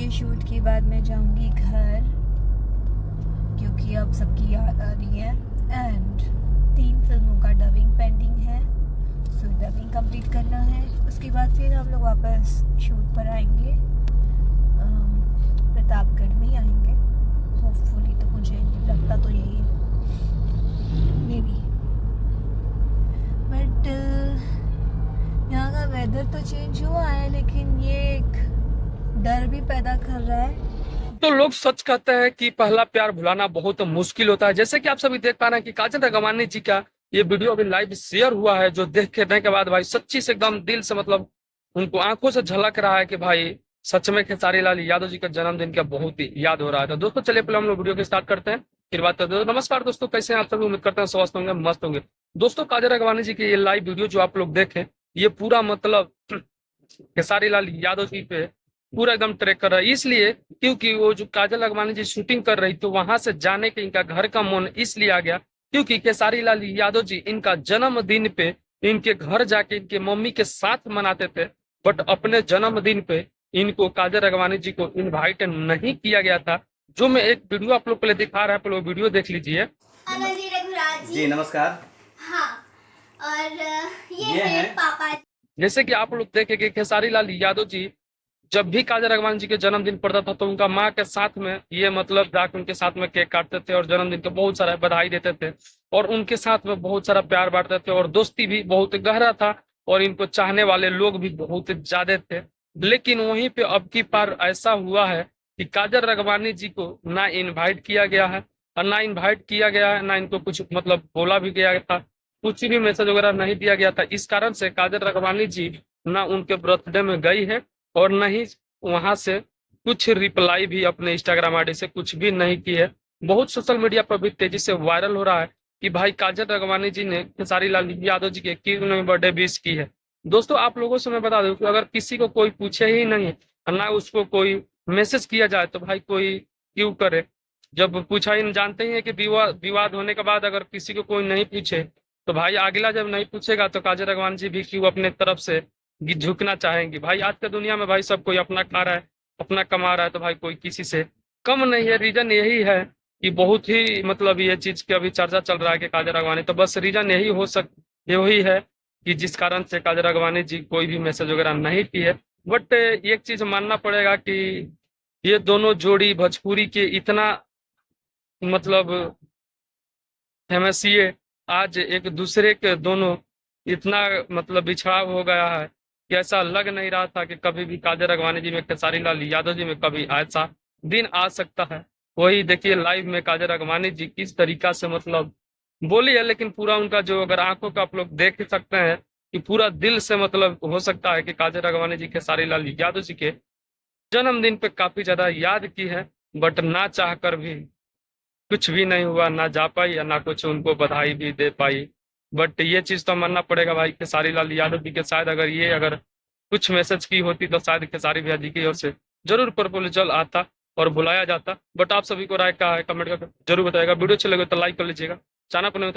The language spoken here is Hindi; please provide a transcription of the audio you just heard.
ये शूट के बाद मैं जाऊंगी घर, क्योंकि अब सबकी याद आ रही है एंड 3 फिल्मों का डबिंग पेंडिंग है, सो डबिंग कंप्लीट करना है। उसके बाद फिर हम लोग वापस शूट पर आएंगे, प्रतापगढ़ में ही आएंगे होपफुली, तो मुझे लगता तो यही है मे बी। बट यहाँ का वेदर तो चेंज हुआ है, लेकिन ये एक डर भी पैदा कर रहा है। तो लोग सच कहते हैं कि पहला प्यार भुलाना बहुत मुश्किल होता है। जैसे कि आप सभी देख पा रहे हैं कि काजल राघवानी जी का ये वीडियो अभी लाइव शेयर हुआ है, जो देखने के बाद भाई सच्ची से एकदम दिल से मतलब उनको आंखों से झलक रहा है कि भाई सच में खेसारी लाल यादव जी का जन्मदिन का बहुत ही याद हो रहा है। तो दोस्तों चलिए पहले हम लोग वीडियो को स्टार्ट करते हैं, फिर बात करते हैं। नमस्कार दोस्तों, कैसे हैं आप सभी? उम्मीद करते हैं स्वस्थ होंगे, मस्त होंगे। दोस्तों काजल राघवानी जी की ये लाइव वीडियो जो आप लोग देखें, ये पूरा मतलब खेसारी लाल यादव जी पे पूरा एकदम ट्रैक कर रहा है, इसलिए क्योंकि वो जो काजल राघवानी जी शूटिंग कर रही तो वहां से जाने के इनका घर का मन इसलिए आ गया क्योंकि खेसारी लाल यादव जी इनका जन्मदिन पे इनके घर जाके इनके मम्मी के साथ मनाते थे, बट अपने जन्मदिन पे इनको काजल राघवानी जी को इनवाइट नहीं किया गया था। जो मैं एक वीडियो आप लोग पहले दिखा रहा है, पहले वो वीडियो देख लीजिए। जी रघुराज जी नमस्कार। हाँ, और ये है पापा। जैसे कि आप लोग देखे कि खेसारी लाल यादव जी जब भी काजल राघवानी जी के जन्मदिन पड़ता था तो उनका माँ के साथ में ये मतलब जाकर उनके साथ में केक काटते थे और जन्मदिन के बहुत सारा बधाई देते थे और उनके साथ में बहुत सारा प्यार बांटते थे और दोस्ती भी बहुत गहरा था और इनको चाहने वाले लोग भी बहुत ज्यादा थे। लेकिन वहीं पे अब की बार ऐसा हुआ है कि काजल राघवानी जी को ना इनवाइट किया गया है और ना इनवाइट किया गया है, ना इनको कुछ मतलब बोला भी गया था, कुछ भी मैसेज वगैरह नहीं दिया गया था। इस कारण से काजल राघवानी जी ना उनके बर्थडे में गई है और न ही वहां से कुछ रिप्लाई भी अपने इंस्टाग्राम आईडी से कुछ भी नहीं की है। बहुत सोशल मीडिया पर भी तेजी से वायरल हो रहा है कि भाई काजल राघवानी जी ने खेसारी लाल यादव जी के क्यों बर्थडे विश की है। दोस्तों आप लोगों से मैं बता दूं कि अगर किसी को कोई पूछे ही नहीं और ना उसको कोई मैसेज किया जाए तो भाई कोई क्यों करे। जब पूछा ही जानते ही है कि विवाद होने के बाद अगर किसी को कोई नहीं पूछे तो भाई अगला जब नहीं पूछेगा तो काजल राघवानी जी भी क्यों अपने तरफ से झुकना चाहेंगी। भाई आज के दुनिया में भाई सब कोई अपना खा रहा है, अपना कमा रहा है, तो भाई कोई किसी से कम नहीं है। रीजन यही है कि बहुत ही मतलब ये चीज की अभी चर्चा चल रहा है कि काजल राघवानी, तो बस रीजन यही है कि जिस कारण से काजल राघवानी जी कोई भी मैसेज वगैरह नहीं की है। बट एक चीज मानना पड़ेगा कि ये दोनों जोड़ी भोजपुरी के इतना मतलब फेमस, ये आज एक दूसरे के दोनों इतना मतलब बिछड़ाव हो गया है कि ऐसा लग नहीं रहा था कि कभी भी काजल राघवानी जी में खेसारी लाल यादव जी में कभी ऐसा दिन आ सकता है। वही देखिए लाइव में काजल राघवानी जी किस तरीका से मतलब बोली है, लेकिन पूरा उनका जो अगर आंखों का आप लोग देख सकते हैं कि पूरा दिल से मतलब हो सकता है कि काजल राघवानी जी खेसारी लाल यादव जी के जन्मदिन पे काफी ज्यादा याद की है, बट ना चाह कर भी कुछ भी नहीं हुआ, ना जा पाई या ना कुछ उनको बधाई भी दे पाई। बट ये चीज तो मानना पड़ेगा भाई खेसारी लाल यादव जी के शायद अगर कुछ मैसेज की होती तो शायद खेसारी भैया जी की ओर से जरूर प्रपोजल आता और बुलाया जाता। बट आप सभी को राय क्या है कमेंट करके जरूर बताएगा। वीडियो अच्छे लगे तो लाइक कर लीजिएगा, चैनल पर नहीं हो तो